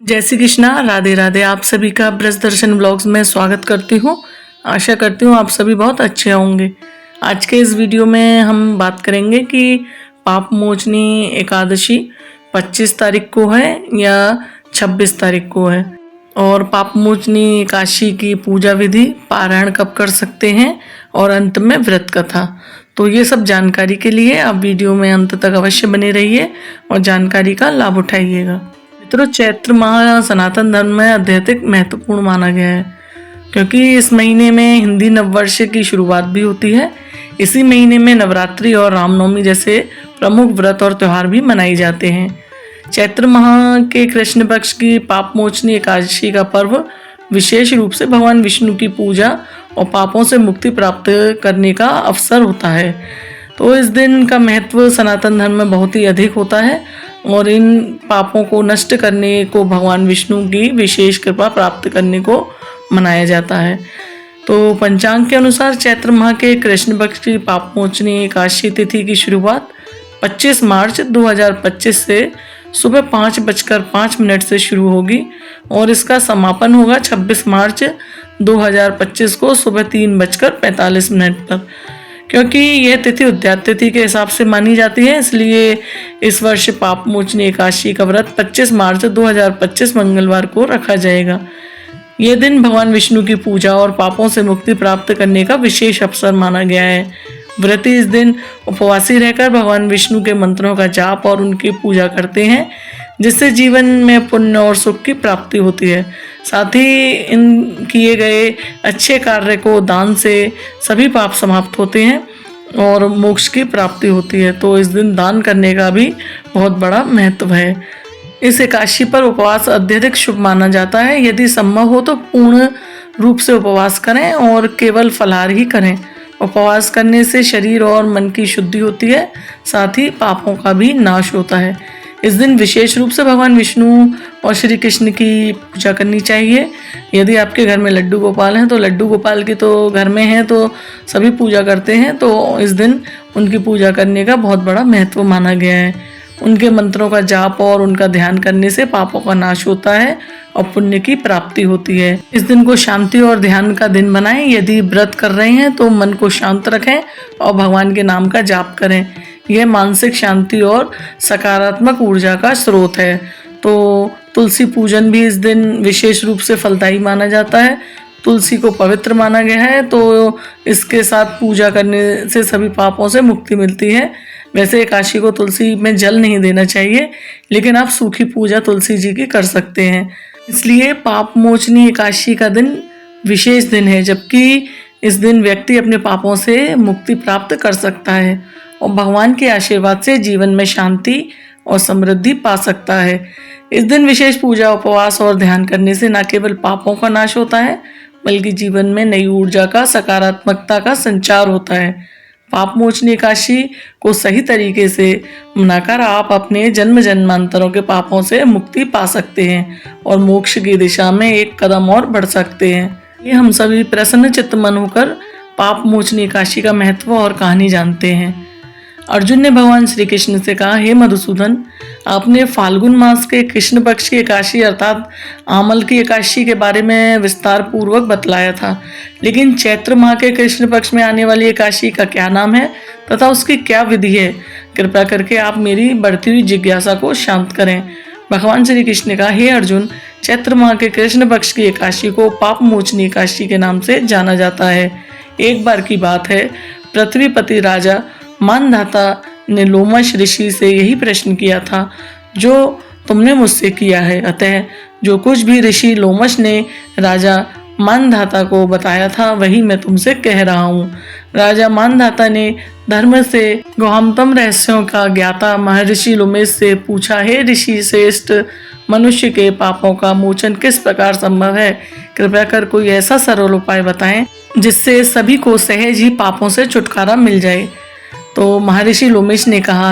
जय श्री कृष्णा, राधे राधे। आप सभी का ब्रज दर्शन ब्लॉग्स में स्वागत करती हूँ। आशा करती हूँ आप सभी बहुत अच्छे होंगे। आज के इस वीडियो में हम बात करेंगे कि पाप मोचनी एकादशी 25 तारीख को है या 26 तारीख को है, और पाप मोचनी एकादशी की पूजा विधि, पारायण कब कर सकते हैं और अंत में व्रत कथा। तो ये सब जानकारी के लिए आप वीडियो में अंत तक अवश्य बने रहिए और जानकारी का लाभ उठाइएगा। मित्रों, चैत्र माह सनातन धर्म में अत्यधिक महत्वपूर्ण माना गया है, क्योंकि इस महीने में हिंदी नववर्ष की शुरुआत भी होती है। इसी महीने में नवरात्रि और रामनवमी जैसे प्रमुख व्रत और त्यौहार भी मनाए जाते हैं। चैत्र माह के कृष्ण पक्ष की पाप मोचनी एकादशी का पर्व विशेष रूप से भगवान विष्णु की पूजा और पापों से मुक्ति प्राप्त करने का अवसर होता है। तो इस दिन का महत्व सनातन धर्म में बहुत ही अधिक होता है और इन पापों को नष्ट करने को भगवान विष्णु की विशेष कृपा प्राप्त करने को मनाया जाता है। तो पंचांग के अनुसार चैत्र माह के कृष्ण पक्ष की पाप मोचनी एकादशी तिथि की शुरुआत 25 मार्च 2025 से सुबह 5:05 से शुरू होगी और इसका समापन होगा 26 मार्च 2025 को सुबह 3:45 पर। क्योंकि यह तिथि उद्यात तिथि के हिसाब से मानी जाती है, इसलिए इस वर्ष पाप मोचनी एकादशी का व्रत 25 मार्च 2025 मंगलवार को रखा जाएगा। यह दिन भगवान विष्णु की पूजा और पापों से मुक्ति प्राप्त करने का विशेष अवसर माना गया है। व्रती इस दिन उपवासी रहकर भगवान विष्णु के मंत्रों का जाप और उनकी पूजा करते हैं, जिससे जीवन में पुण्य और सुख की प्राप्ति होती है। साथ ही इन किए गए अच्छे कार्य को दान से सभी पाप समाप्त होते हैं और मोक्ष की प्राप्ति होती है। तो इस दिन दान करने का भी बहुत बड़ा महत्व है। इस एकादशी पर उपवास अत्यधिक शुभ माना जाता है। यदि संभव हो तो पूर्ण रूप से उपवास करें और केवल फलाहार ही करें। उपवास करने से शरीर और मन की शुद्धि होती है, साथ ही पापों का भी नाश होता है। इस दिन विशेष रूप से भगवान विष्णु और श्री कृष्ण की पूजा करनी चाहिए। यदि आपके घर में लड्डू गोपाल हैं तो लड्डू गोपाल की तो घर में हैं तो सभी पूजा करते हैं, तो इस दिन उनकी पूजा करने का बहुत बड़ा महत्व माना गया है। उनके मंत्रों का जाप और उनका ध्यान करने से पापों का नाश होता है और पुण्य की प्राप्ति होती है। इस दिन को शांति और ध्यान का दिन बनाएं। यदि व्रत कर रहे हैं तो मन को शांत रखें और भगवान के नाम का जाप करें। यह मानसिक शांति और सकारात्मक ऊर्जा का स्रोत है। तो तुलसी पूजन भी इस दिन विशेष रूप से फलदायी माना जाता है। तुलसी को पवित्र माना गया है, तो इसके साथ पूजा करने से सभी पापों से मुक्ति मिलती है। वैसे एकादशी को तुलसी में जल नहीं देना चाहिए, लेकिन आप सूखी पूजा तुलसी जी की कर सकते हैं। इसलिए पाप मोचनी एकादशी का दिन विशेष दिन है, जबकि इस दिन व्यक्ति अपने पापों से मुक्ति प्राप्त कर सकता है और भगवान के आशीर्वाद से जीवन में शांति और समृद्धि पा सकता है। इस दिन विशेष पूजा, उपवास और ध्यान करने से न केवल पापों का नाश होता है, बल्कि जीवन में नई ऊर्जा का, सकारात्मकता का संचार होता है। पाप मोचनी एकादशी को सही तरीके से मनाकर आप अपने जन्म जन्मांतरों के पापों से मुक्ति पा सकते हैं और मोक्ष की दिशा में एक कदम और बढ़ सकते हैं। ये हम सभी प्रसन्न चित्त मन होकर पाप मोचनी एकादशी का महत्व और कहानी जानते हैं। अर्जुन ने भगवान श्री कृष्ण से कहा, हे मधुसूदन, आपने फाल्गुन मास के कृष्ण पक्ष की एकादशी अर्थात आमल की एकादशी के बारे में विस्तार पूर्वक बतलाया था, लेकिन चैत्र माह के कृष्ण पक्ष में आने वाली एकादशी का क्या नाम है तथा उसकी क्या विधि है? कृपया करके आप मेरी बढ़ती हुई जिज्ञासा को शांत करें। भगवान श्री कृष्ण ने कहा, हे अर्जुन, चैत्र माह के कृष्ण पक्ष की एकादशी को पाप मोचनी एकादशी के नाम से जाना जाता है। एक बार की बात है, पृथ्वीपति राजा मानधाता ने लोमश ऋषि से यही प्रश्न किया था जो तुमने मुझसे किया है। अतः जो कुछ भी ऋषि लोमश ने राजा मानधाता को बताया था वही मैं तुमसे कह रहा हूँ। राजा मानधाता ने धर्म से गौहमतम रहस्यों का ज्ञाता महर्षि लोमेश से पूछा, हे ऋषि श्रेष्ठ, मनुष्य के पापों का मोचन किस प्रकार संभव है? कृपया कर कोई ऐसा सरल उपाय बताएं जिससे सभी को सहज ही पापों से छुटकारा मिल जाए। तो महर्षि लोमेश ने कहा,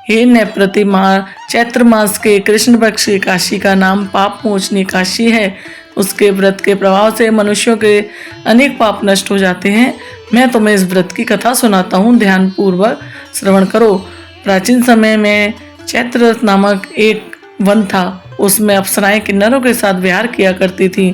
हे नृपतिमा, चैत्र मास के कृष्ण पक्ष की एकादशी का नाम पाप मोचनी एकादशी है। उसके व्रत के प्रभाव से मनुष्यों के अनेक पाप नष्ट हो जाते हैं। मैं तुम्हें इस व्रत की कथा सुनाता हूँ, ध्यान पूर्वक श्रवण करो। प्राचीन समय में चैत्र नामक एक वन था। उसमें अप्सराएं किन्नरों के साथ विहार किया करती थीं।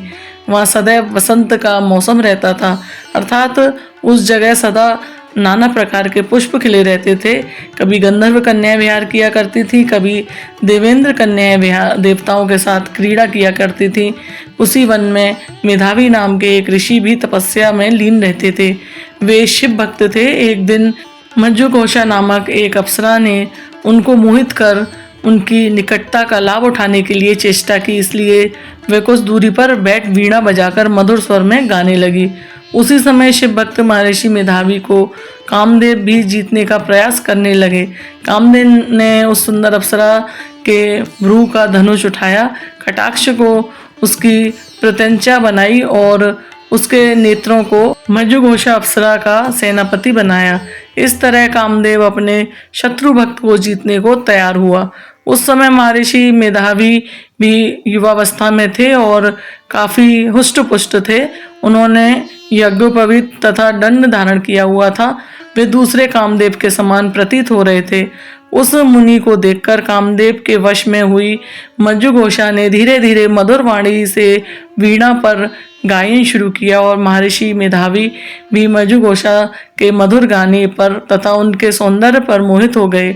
वहाँ सदैव वसंत का मौसम रहता था, अर्थात उस जगह सदा नाना प्रकार के पुष्प खिले रहते थे। कभी गंधर्व कन्याएं विहार किया करती थी, कभी देवेंद्र कन्याएं विहार देवताओं के साथ क्रीड़ा किया करती थी। उसी वन में मेधावी नाम के एक ऋषि भी तपस्या में लीन रहते थे। वे शिव भक्त थे। एक दिन मज्जुघोषा नामक एक अप्सरा ने उनको मोहित कर उनकी निकटता का लाभ उठाने के लिए चेष्टा की, इसलिए वे कुछ दूरी पर बैठ वीणा बजाकर मधुर स्वर में गाने लगी। उसी समय शिव भक्त महर्षि मेधावी को कामदेव भी जीतने का प्रयास करने लगे। कामदेव ने उस सुंदर अप्सरा के भ्रू का धनुष उठाया, कटाक्ष को उसकी प्रत्यंचा बनाई और उसके नेत्रों को मज्जुघोषा अप्सरा का सेनापति बनाया। इस तरह कामदेव अपने शत्रु भक्त को जीतने को तैयार हुआ। उस समय महर्षि मेधावी भी युवावस्था में थे और काफी हुष्ट पुष्ट थे। उन्होंने यज्ञोपवीत तथा दंड धारण किया हुआ था। वे दूसरे कामदेव के समान प्रतीत हो रहे थे। उस मुनि को देखकर कामदेव के वश में हुई मज्जुघोषा ने धीरे धीरे मधुर वाणी से वीणा पर गायन शुरू किया और महर्षि मेधावी भी मज्जुघोषा के मधुर गाने पर तथा उनके सौंदर्य पर मोहित हो गए।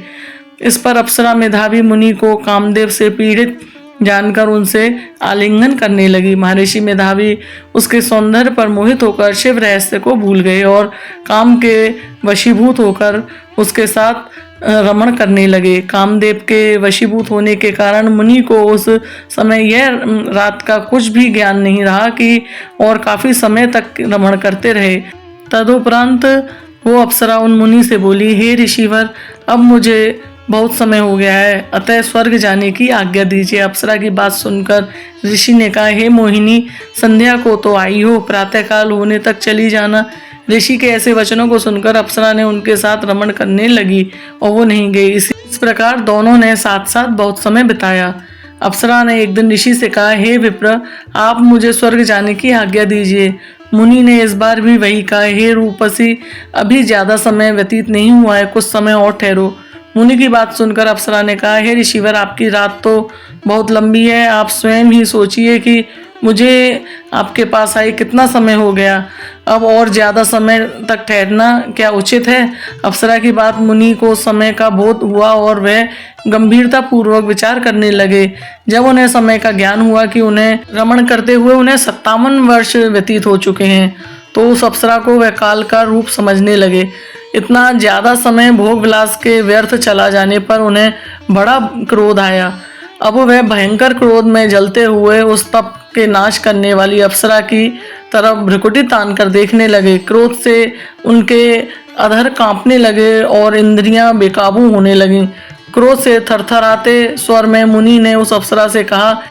इस पर अप्सरा मेधावी मुनि को कामदेव से पीड़ित जानकर उनसे आलिंगन करने लगी। महर्षि मेधावी उसके सौंदर्य पर मोहित होकर शिव रहस्य को भूल गए और काम के वशीभूत होकर उसके साथ रमण करने लगे। कामदेव के वशीभूत होने के कारण मुनि को उस समय यह रात का कुछ भी ज्ञान नहीं रहा कि और काफी समय तक रमण करते रहे। तदुपरांत वो अप्सरा उन मुनि से बोली, हे ऋषिवर, अब मुझे बहुत समय हो गया है, अतः स्वर्ग जाने की आज्ञा दीजिए। अप्सरा की बात सुनकर ऋषि ने कहा, हे मोहिनी, संध्या को तो आई हो, प्रातःकाल होने तक चली जाना। ऋषि के ऐसे वचनों को सुनकर अप्सरा ने उनके साथ रमण करने लगी और वो नहीं गई। इस प्रकार दोनों ने साथ साथ बहुत समय बिताया। अप्सरा ने एक दिन ऋषि से कहा, हे विप्र, आप मुझे स्वर्ग जाने की आज्ञा दीजिए। मुनि ने इस बार भी वही कहा, हे रूपसी, अभी ज्यादा समय व्यतीत नहीं हुआ है, कुछ समय और ठहरो। मुनि की बात सुनकर अप्सरा ने कहा, हे ऋषिवर, आपकी रात तो बहुत लंबी है, आप स्वयं ही सोचिए कि मुझे आपके पास आए कितना समय हो गया, अब और ज्यादा समय तक ठहरना क्या उचित है। अप्सरा की बात मुनि को समय का बोध हुआ और वह गंभीरता पूर्वक विचार करने लगे। जब उन्हें समय का ज्ञान हुआ कि उन्हें रमण करते हुए उन्हें 57 वर्ष व्यतीत हो चुके हैं, तो उस अप्सरा को वह काल का रूप समझने लगे। इतना ज्यादा समय भोग विलास के व्यर्थ चला जाने पर उन्हें बड़ा क्रोध आया। अब वह भयंकर क्रोध में जलते हुए उस तप के नाश करने वाली अप्सरा की तरफ भ्रुकुटी तान कर देखने लगे। क्रोध से उनके अधर कांपने लगे और इंद्रियां बेकाबू होने लगीं। क्रोध से थरथराते स्वर में मुनि ने उस अप्सरा से कहा,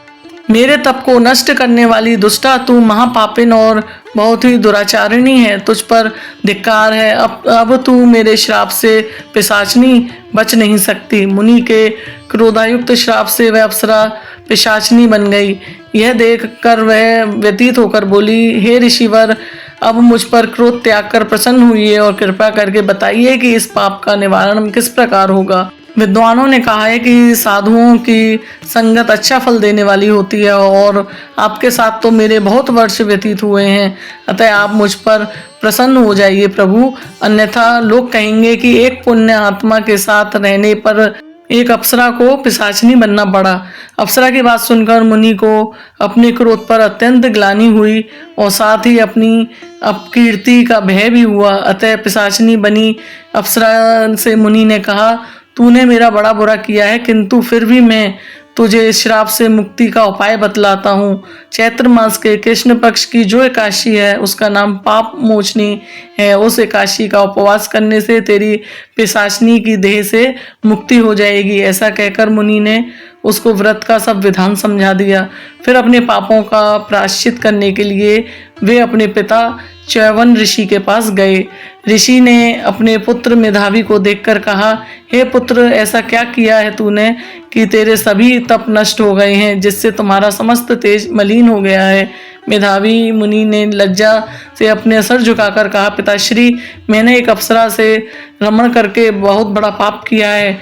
मेरे तप को नष्ट करने वाली दुष्टा, तू महापापिन और बहुत ही दुराचारिणी है, तुझ पर धिक्कार है। अब तू मेरे श्राप से पिशाचनी बच नहीं सकती। मुनि के क्रोधायुक्त श्राप से वह अप्सरा पिशाचनी बन गई। यह देख कर वह व्यतीत होकर बोली, हे ऋषिवर, अब मुझ पर क्रोध त्याग कर प्रसन्न हुई और कृपा करके बताइए कि इस पाप का निवारण किस प्रकार होगा। विद्वानों ने कहा है कि साधुओं की संगत अच्छा फल देने वाली होती है और आपके साथ तो मेरे बहुत वर्ष व्यतीत हुए हैं, अतः आप मुझ पर प्रसन्न हो जाइए प्रभु, अन्यथा लोग कहेंगे कि एक पुण्य आत्मा के साथ रहने पर एक अप्सरा को पिशाचनी बनना पड़ा। अप्सरा की बात सुनकर मुनि को अपने क्रोध पर अत्यंत ग्लानि हुई और साथ ही अपनी अपकीर्ति का भय भी हुआ। अतः पिशाचनी बनी अप्सरा से मुनि ने कहा, तूने मेरा बड़ा बुरा किया है, किंतु फिर भी मैं तुझे इस श्राप से मुक्ति का उपाय बतलाता हूँ। चैत्र मास के कृष्ण पक्ष की जो एकादशी है उसका नाम पाप मोचनी है। उस एकादशी का उपवास करने से तेरी पिशाचनी की देह से मुक्ति हो जाएगी। ऐसा कहकर मुनि ने उसको व्रत का सब विधान समझा दिया। फिर अपने पापों का प्रायश्चित करने के लिए वे अपने पिता च्यवन ऋषि के पास गए। ऋषि ने अपने पुत्र मेधावी को देखकर कहा, हे पुत्र, ऐसा क्या किया है तूने कि तेरे सभी तप नष्ट हो गए हैं, जिससे तुम्हारा समस्त तेज मलिन हो गया है। मेधावी मुनि ने लज्जा से अपने सर झुकाकर कहा, पिताश्री, मैंने एक अप्सरा से रमण करके बहुत बड़ा पाप किया है।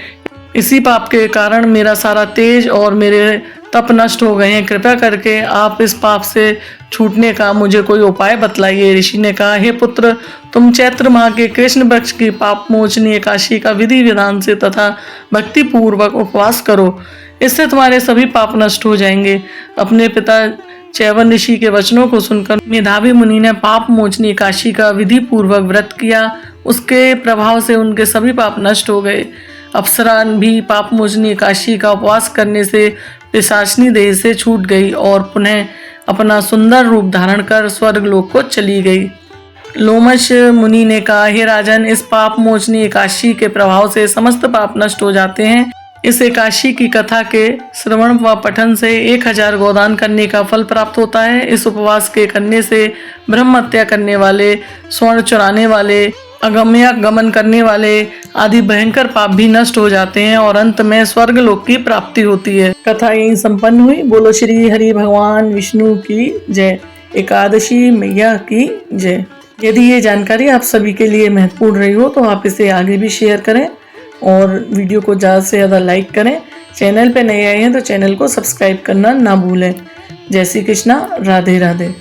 इसी पाप के कारण मेरा सारा तेज और मेरे तप नष्ट हो गए हैं। कृपया करके आप इस पाप से छूटने का मुझे कोई उपाय बतलाइए। ऋषि ने कहा, हे पुत्र, तुम चैत्र माह के कृष्ण पक्ष की पाप मोचनी एकादशी का विधि विधान से तथा भक्ति पूर्वक उपवास करो। इससे तुम्हारे सभी पाप नष्ट हो जाएंगे। अपने पिता चैवन ऋषि के वचनों को सुनकर मेधावी मुनि ने पाप मोचनी एकादशी का विधि पूर्वक व्रत किया। उसके प्रभाव से उनके सभी पाप नष्ट हो गए। अप्सरा भी पाप मोचनी एकादशी का उपवास करने से पिशाचनी देह से छूट गई और पुनः अपना सुंदर रूप धारण कर स्वर्ग लोक को चली गई। लोमश मुनि ने कहा, हे राजन, इस पाप मोचनी एकादशी के प्रभाव से समस्त पाप नष्ट हो जाते हैं। इस एकादशी की कथा के श्रवण व पठन से 1000 गोदान करने का फल प्राप्त होता है। इस उपवास के करने से ब्रह्म हत्या करने वाले, स्वर्ण चुराने वाले, अगम्य गमन करने वाले आदि भयंकर पाप भी नष्ट हो जाते हैं और अंत में स्वर्ग लोक की प्राप्ति होती है। कथा यही संपन्न हुई। बोलो श्री हरि भगवान विष्णु की जय। एकादशी मैया की जय। यदि ये जानकारी आप सभी के लिए महत्वपूर्ण रही हो तो आप इसे आगे भी शेयर करें और वीडियो को ज़्यादा से ज़्यादा लाइक करें। चैनल पे नए आए हैं तो चैनल को सब्सक्राइब करना ना भूलें। जय श्री कृष्णा। राधे राधे।